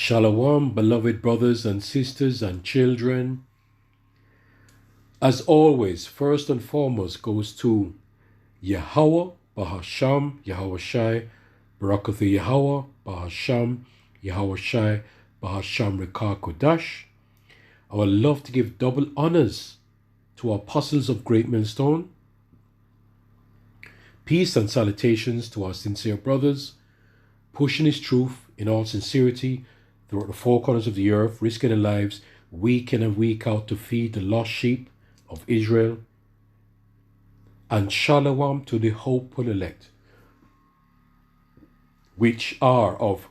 Shalom, beloved brothers and sisters and children. As always, first and foremost goes to Yahweh, Bahasham, Yahweh Shai, Barakathu Yahweh, Bahasham, Yahweh Shai, Bahasham Rekah Kodash. I would love to give double honors to our apostles of Great Millstone. Peace and salutations to our sincere brothers, pushing his truth in all sincerity throughout the four corners of the earth, risking their lives week in and week out to feed the lost sheep of Israel. And shalom to the hopeful elect, which are of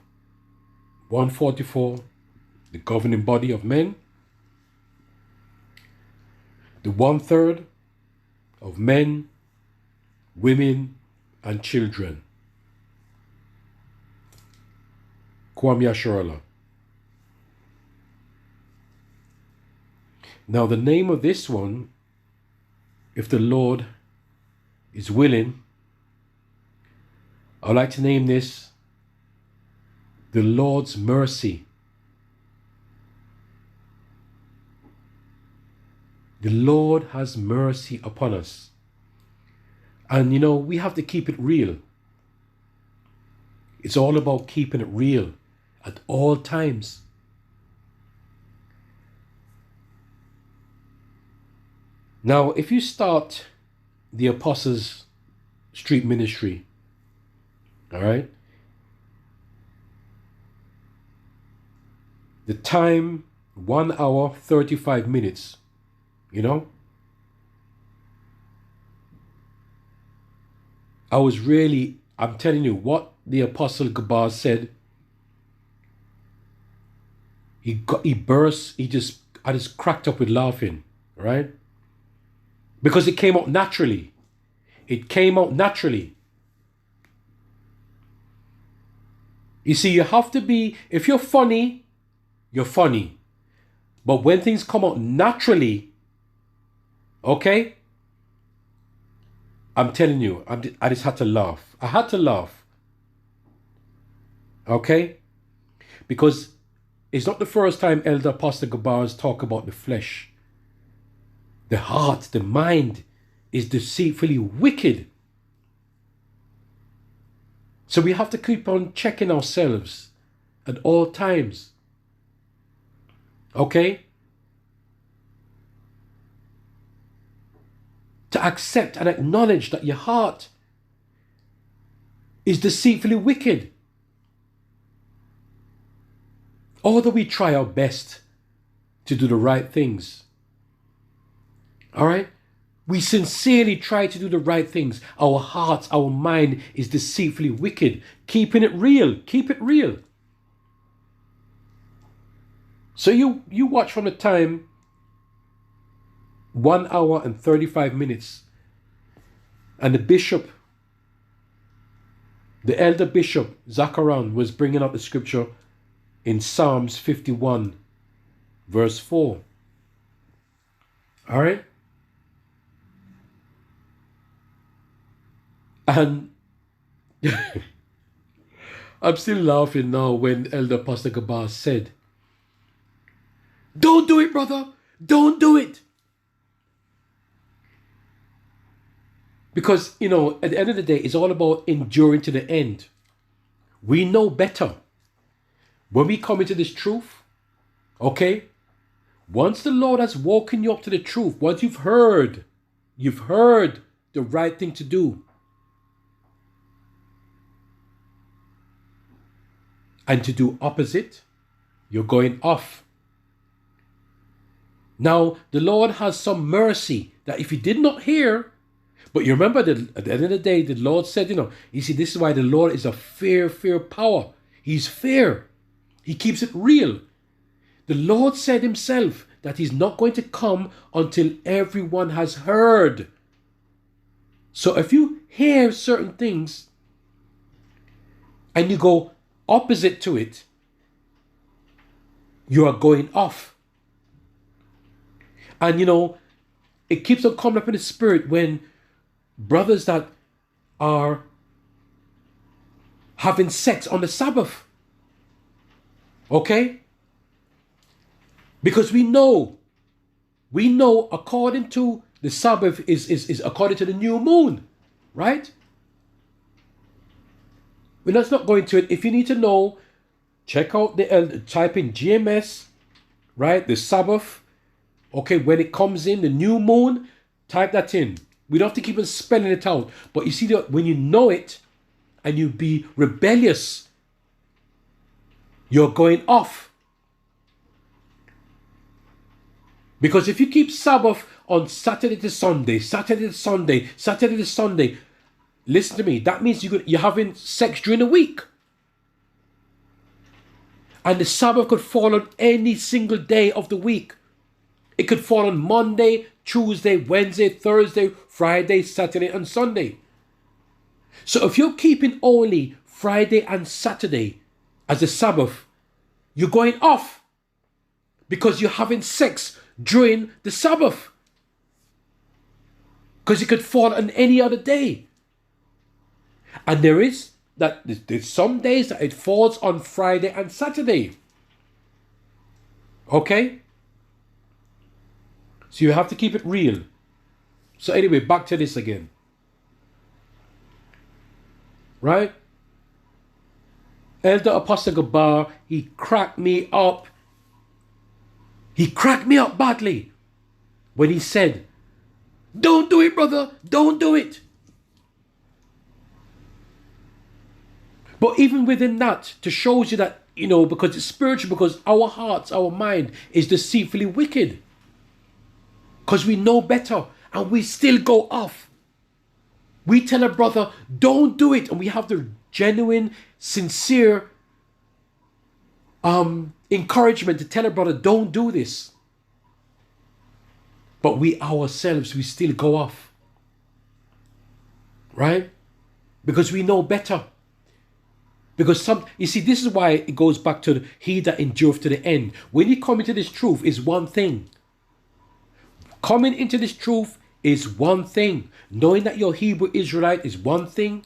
144, the governing body of men, the 1/3 of men, women, and children. Kwam Yasharallah. Now the name of this one, if the Lord is willing, I'd like to name this the Lord's Mercy. The Lord has mercy upon us. And you know, we have to keep it real. It's all about keeping it real at all times. Now, if you start the Apostles' Street Ministry, all right, the time, 1 hour, 35 minutes, you know, I'm telling you what the Apostle Gabar said. I just cracked up with laughing, right? Because it came out naturally. It came out naturally. You see, you have to be, if you're funny, you're funny. But when things come out naturally, okay? I'm telling you, I just had to laugh. I had to laugh. Okay? Because it's not the first time Elder Apostle Gabar has talked about the flesh. The heart, the mind is deceitfully wicked. So we have to keep on checking ourselves at all times. Okay? To accept and acknowledge that your heart is deceitfully wicked. Although we try our best to do the right things. All right? We sincerely try to do the right things. Our hearts, our mind is deceitfully wicked. Keeping it real. Keep it real. So you watch from the time 1 hour and 35 minutes. And the elder bishop, Zachariah, was bringing out the scripture in Psalms 51, verse 4. All right? And I'm still laughing now when Elder Pastor Gabar said, "Don't do it, brother. Don't do it." Because, you know, at the end of the day, it's all about enduring to the end. We know better. When we come into this truth, okay, once the Lord has woken you up to the truth, once you've heard the right thing to do, and to do opposite, you're going off. Now, the Lord has some mercy that if you did not hear, but you remember that at the end of the day, the Lord said, you see, this is why the Lord is a fear power. He's fear. He keeps it real. The Lord said himself that he's not going to come until everyone has heard. So if you hear certain things and you go opposite to it, you are going off. And it keeps on coming up in the spirit when brothers that are having sex on the Sabbath. Okay? Because we know according to the Sabbath is according to the new moon, right? We're not going to it. If you need to know, check out type in GMS, right? The Sabbath. Okay, when it comes in, the new moon, type that in. We don't have to keep on spelling it out. But you see that when you know it and you be rebellious, you're going off. Because if you keep Sabbath on Saturday to Sunday, Saturday to Sunday, Saturday to Sunday, listen to me, that means you're having sex during the week. And the Sabbath could fall on any single day of the week. It could fall on Monday, Tuesday, Wednesday, Thursday, Friday, Saturday, and Sunday. So if you're keeping only Friday and Saturday as a Sabbath, you're going off because you're having sex during the Sabbath. Because it could fall on any other day. And there's some days that it falls on Friday and Saturday. Okay? So you have to keep it real. So anyway, back to this again. Right? Elder Apostle Gabar, he cracked me up. He cracked me up badly when he said, "Don't do it, brother. Don't do it." But even within that, to show you that, because it's spiritual, because our hearts, our mind is deceitfully wicked. Because we know better and we still go off. We tell a brother, don't do it. And we have the genuine, sincere encouragement to tell a brother, don't do this. But we ourselves, we still go off. Right? Because we know better. Because you see, this is why it goes back to he that endureth to the end. When you come into this truth is one thing. Coming into this truth is one thing. Knowing that you're Hebrew Israelite is one thing.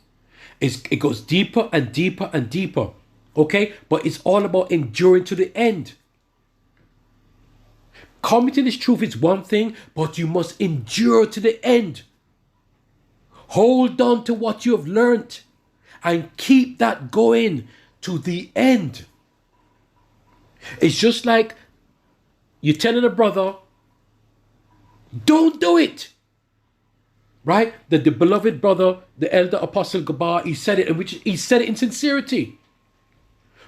It goes deeper and deeper and deeper. Okay? But it's all about enduring to the end. Coming to this truth is one thing, but you must endure to the end. Hold on to what you have learned and keep that going to the end. It's just like you're telling a brother, don't do it. Right? The beloved brother, the elder Apostle Gabar, he said it, and he said it in sincerity.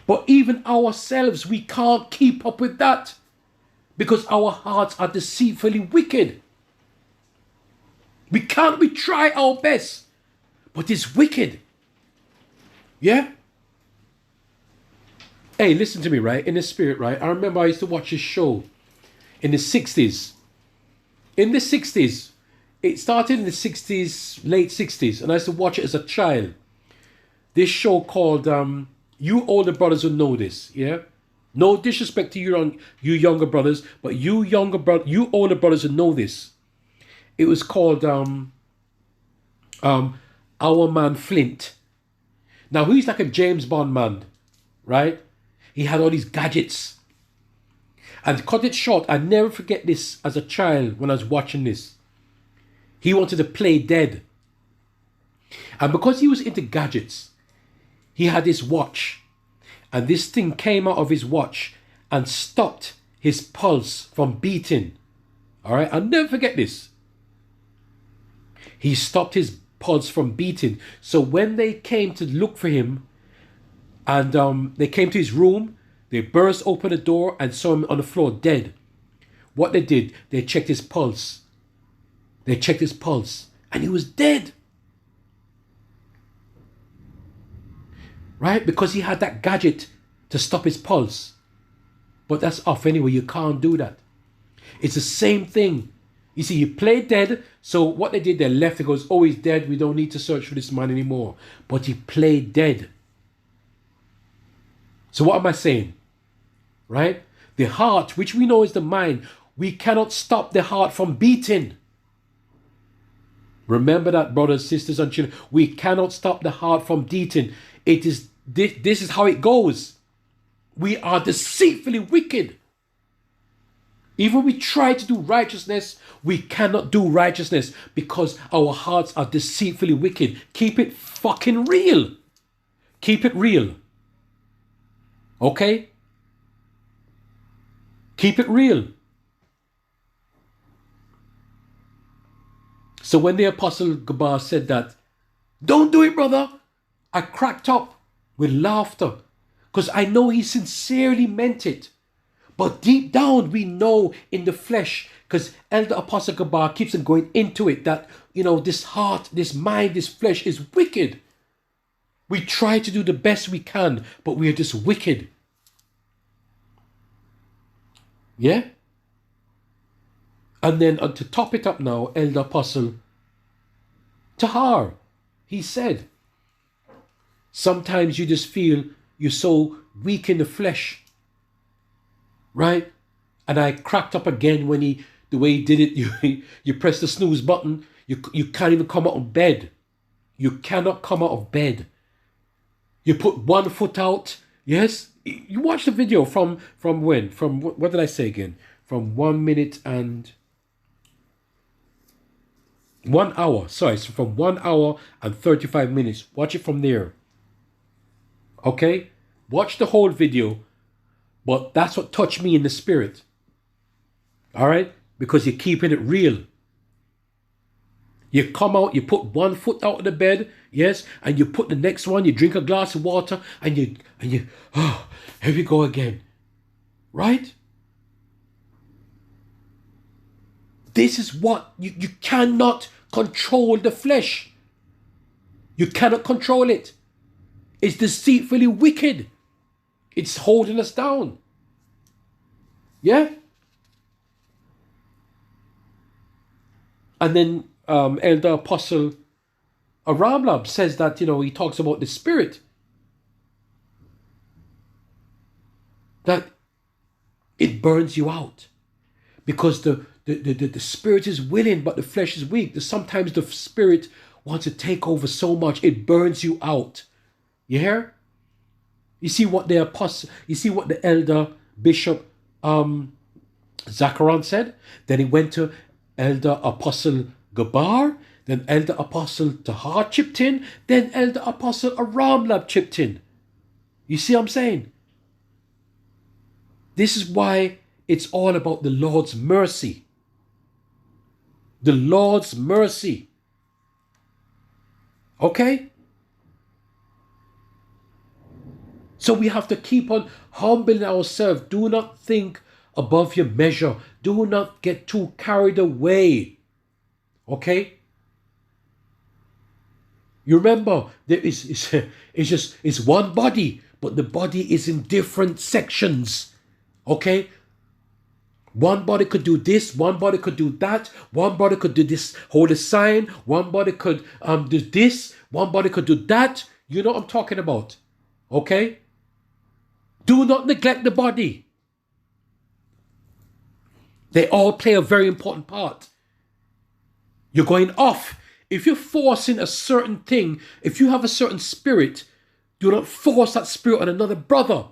But even ourselves, we can't keep up with that because our hearts are deceitfully wicked. We try our best, but it's wicked. Yeah? Hey, listen to me, right? In the spirit, right? I remember I used to watch a show in the 60s. In the 60s, it started in the 60s, late 60s, and I used to watch it as a child. This show called, you older brothers will know this, yeah? No disrespect to you younger brothers, but you older brothers will know this. It was called Our Man Flint. Now, he's like a James Bond man, right? He had all these gadgets. And to cut it short, I never forget this as a child when I was watching this. He wanted to play dead. And because he was into gadgets, he had this watch. And this thing came out of his watch and stopped his pulse from beating. All right? I'll never forget this. He stopped his pulse from beating. So when they came to look for him and they came to his room, they burst open the door and saw him on the floor dead. What they did, they checked his pulse. They checked his pulse and he was dead. Right? Because he had that gadget to stop his pulse. But that's off anyway. You can't do that. It's the same thing. You see, he played dead. So what they did, they left. It goes, oh, he's dead. We don't need to search for this man anymore. But he played dead. So what am I saying? Right? The heart, which we know is the mind, we cannot stop the heart from beating. Remember that, brothers, sisters, and children. We cannot stop the heart from beating. It is this is how it goes. We are deceitfully wicked. Even we try to do righteousness, we cannot do righteousness because our hearts are deceitfully wicked. Keep it fucking real. Keep it real. Okay? Keep it real. So when the Apostle Gabar said that, don't do it, brother, I cracked up with laughter because I know he sincerely meant it. But deep down, we know in the flesh, because Elder Apostle Gabar keeps on going into it, that, this heart, this mind, this flesh is wicked. We try to do the best we can, but we are just wicked. Yeah? And then to top it up now, Elder Apostle Tahar, he said, sometimes you just feel you're so weak in the flesh. Right? And I cracked up again when the way he did it, you press the snooze button, you can't even come out of bed. You cannot come out of bed. You put one foot out. Yes? You watch the video from when? From, what did I say again? From 1 minute and 1 hour. Sorry, so from 1 hour and 35 minutes. Watch it from there. Okay? Watch the whole video. But that's what touched me in the spirit. All right? Because you're keeping it real. You come out, you put one foot out of the bed, yes, and you put the next one, you drink a glass of water, and you, here we go again. Right? This is what, you cannot control the flesh. You cannot control it. It's deceitfully wicked. It's holding us down. Yeah? And then Elder Apostle Aramlab says that, he talks about the spirit. That it burns you out. Because the spirit is willing, but the flesh is weak. Sometimes the spirit wants to take over so much, it burns you out. You hear? You see what the elder bishop Zachariah said? Then he went to Elder Apostle Gabar, then Elder Apostle Tahar chipped in, then Elder Apostle Aramlab chipped in. You see what I'm saying? This is why it's all about the Lord's mercy. The Lord's mercy. Okay? So we have to keep on humbling ourselves. Do not think above your measure. Do not get too carried away. Okay? You remember, it's one body, but the body is in different sections. Okay? One body could do this, one body could do that, one body could do this, hold a sign, one body could do this, one body could do that. You know what I'm talking about. Okay? Do not neglect the body. They all play a very important part. You're going off. If you're forcing a certain thing, if you have a certain spirit, do not force that spirit on another brother.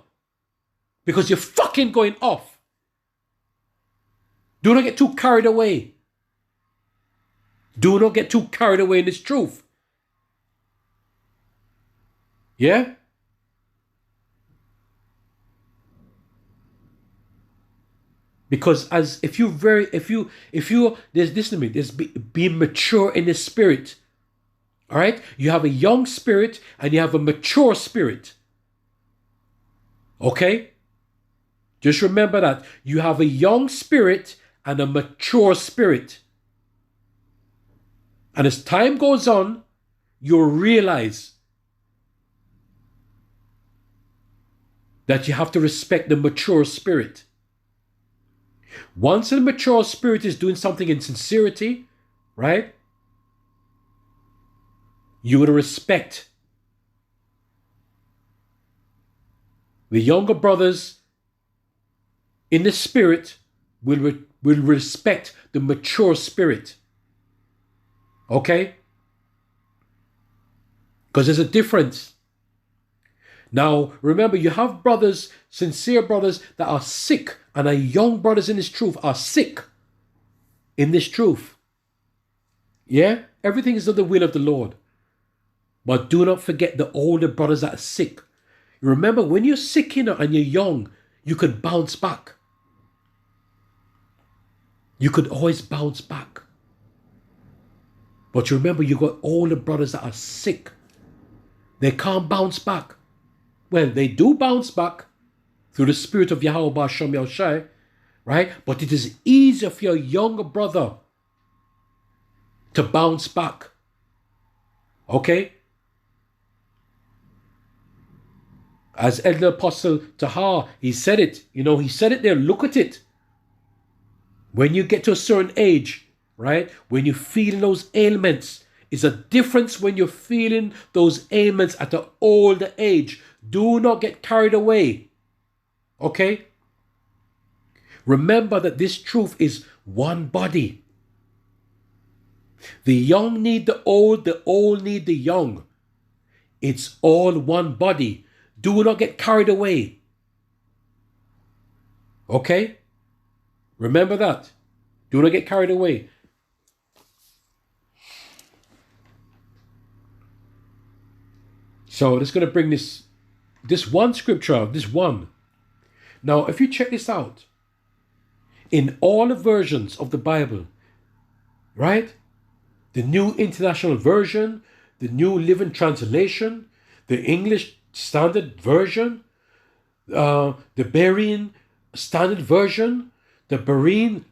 Because you're fucking going off. Do not get too carried away. Do not get too carried away in this truth. Yeah? Because listen to me, there's being mature in the spirit. All right? You have a young spirit and you have a mature spirit. Okay? Just remember that. You have a young spirit and a mature spirit. And as time goes on, you'll realize that you have to respect the mature spirit. Once a mature spirit is doing something in sincerity, right? You would respect the younger brothers in the spirit will respect the mature spirit. Okay? Because there's a difference. Now, remember, you have brothers, sincere brothers that are sick, and our young brothers in this truth are sick in this truth. Yeah? Everything is of the will of the Lord. But do not forget the older brothers that are sick. Remember, when you're sick, and you're young, you could bounce back. You could always bounce back. But you remember, you got older brothers that are sick. They can't bounce back. Well, they do bounce back through the spirit of Yahweh Ba'Shem Yahushai, right? But it is easier for your younger brother to bounce back. Okay? As Elder Apostle Tahar, he said it. He said it there. Look at it. When you get to a certain age, right? When you feel those ailments, it's a difference when you're feeling those ailments at an older age. Do not get carried away. Okay? Remember that this truth is one body. The young need the old need the young. It's all one body. Do not get carried away. Okay? Remember that. Do not get carried away. So it's going to bring this one scripture out, this one. Now, if you check this out, in all the versions of the Bible, right? The New International Version, the New Living Translation, the English Standard Version, the Berean Standard Version, the Berean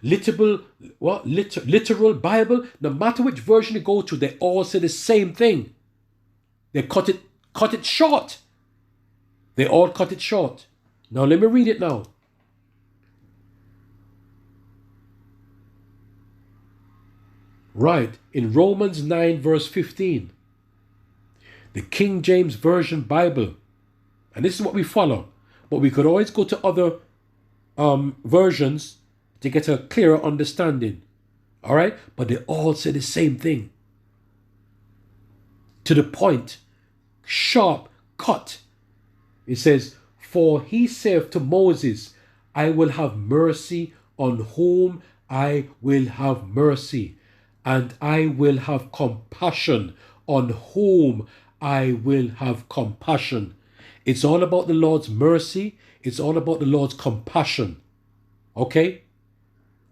literal Bible, no matter which version you go to, they all say the same thing. They cut it short. They all cut it short. Now let me read it now. Right, in Romans 9 verse 15, the King James Version Bible, and this is what we follow, but we could always go to other versions to get a clearer understanding. All right, but they all say the same thing. To the point, sharp, cut. It says, for he saith to Moses, I will have mercy on whom I will have mercy, and I will have compassion on whom I will have compassion. It's all about the Lord's mercy. It's all about the Lord's compassion. Okay?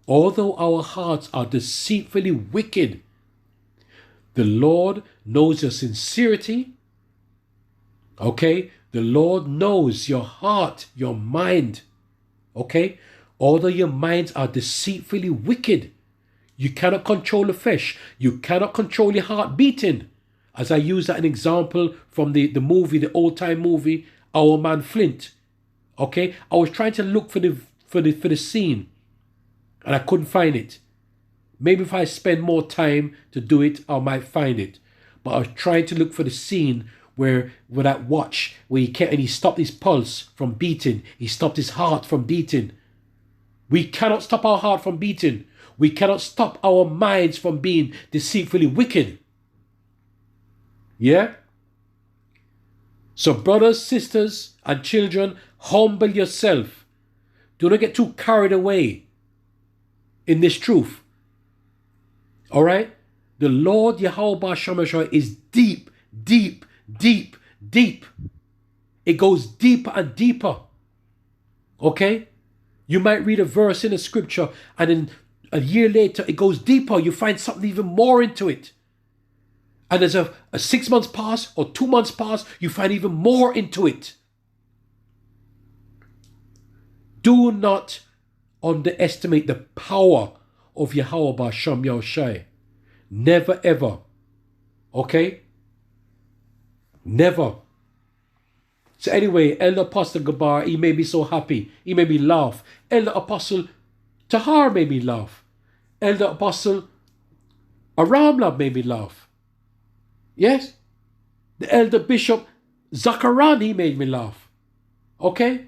Although our hearts are deceitfully wicked, the Lord knows your sincerity. Okay? The Lord knows your heart, your mind. Okay? Although your minds are deceitfully wicked, you cannot control the flesh. You cannot control your heart beating. As I use that an example from the movie, the old time movie, Our Man Flint. Okay? I was trying to look for the scene, and I couldn't find it. Maybe if I spend more time to do it, I might find it. But I was trying to look for the scene where with that watch, where he stopped his pulse from beating. He stopped his heart from beating. We cannot stop our heart from beating. We cannot stop our minds from being deceitfully wicked. Yeah? So brothers, sisters, and children, humble yourself. Do not get too carried away in this truth. All right? The Lord Yahweh Ba'Shem Yahushua is deep, deep, deep, deep. It goes deeper and deeper. Okay? You might read a verse in a scripture, and then a year later it goes deeper. You find something even more into it. And as a 6 months pass or 2 months pass, you find even more into it. Do not underestimate the power of Yahweh Ba'Shem Yahushai. Never ever. Okay? Never. So anyway, Elder Apostle Gabar, he made me so happy. He made me laugh. Elder Apostle Tahar made me laugh. Elder Apostle Aramla made me laugh. Yes? The Elder Bishop Zakaran, he made me laugh. Okay?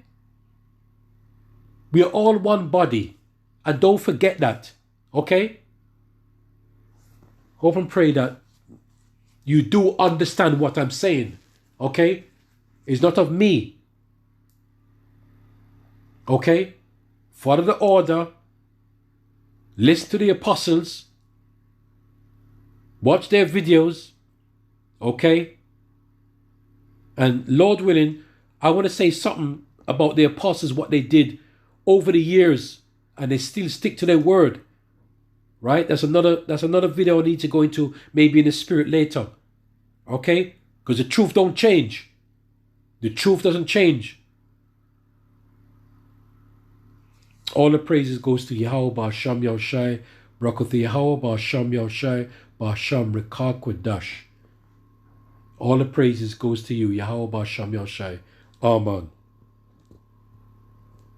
We are all one body. And don't forget that. Okay? Hope and pray that you do understand what I'm saying. Okay? It's not of me. Okay? Follow the order. Listen to the apostles. Watch their videos. Okay? And Lord willing, I want to say something about the apostles, what they did over the years, and they still stick to their word. Right? That's another video I need to go into, maybe in the spirit later. Okay? Because the truth don't change. The truth doesn't change. All the praises goes to Yahweh Ba'Hasham Yahushai, Baruch Yahweh Ba'Hasham Yahushai, Ba'Hasham Rekah Kodash. All the praises goes to you, Yahweh Ba'Hasham Yahushai. Amen.